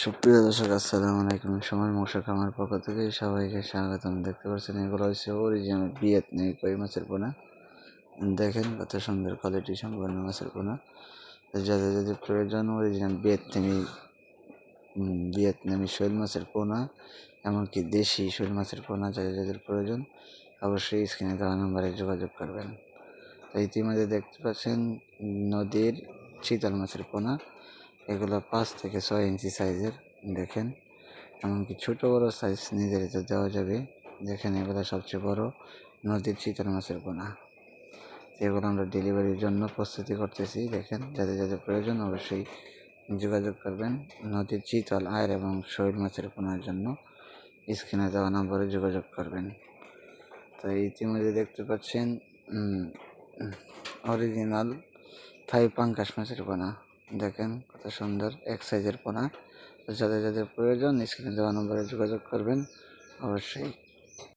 সুপ্রিয় দর্শক, আসসালামু আলাইকুম। সময় মশা খামার পক্ষ থেকে সবাইকে স্বাগতম। দেখতে পাচ্ছেন এগুলো হচ্ছে অরিজিনাল ভিয়েতনামি কই মাছের পোনা। দেখেন কত সুন্দর কোয়ালিটি সম্পন্ন মাছের পোনা। যাদের যাদের প্রয়োজন অরিজিনাল ভিয়েতনামি শৈল মাছের পোনা, এমনকি দেশি শৈল মাছের পোনা যাদের যাদের প্রয়োজন অবশ্যই স্ক্রিনে দেওয়া নম্বরে যোগাযোগ করবেন। তো ইতিমধ্যে দেখতে পাচ্ছেন নদীর চিতল মাছের পোনা। এগুলো 5 থেকে 6 ইঞ্চি সাইজের। দেখেন এমনকি ছোটো বড়ো সাইজ নিজেরিতে দেওয়া যাবে। দেখেন এগুলো সবচেয়ে বড় নদীর চিতল মাছের পোনা। এগুলো আমরা ডেলিভারির জন্য প্রস্তুতি করতেছি। দেখেন যাদের যাদের প্রয়োজন অবশ্যই যোগাযোগ করবেন নদীর চিতল, আয়ের এবং শৈল মাছের পোনার জন্য স্ক্রিনে দেওয়া নম্বরে যোগাযোগ করবেন। তো ইতিমধ্যে দেখতে পাচ্ছেন অরিজিনাল থাই পাঙ্কাশ মাছের পোনা। দেখেন কত সুন্দর এক সাইজের পোনা। যাদের যাদের প্রয়োজন স্ক্রিনে দেওয়া নম্বরে যোগাযোগ করবেন অবশ্যই।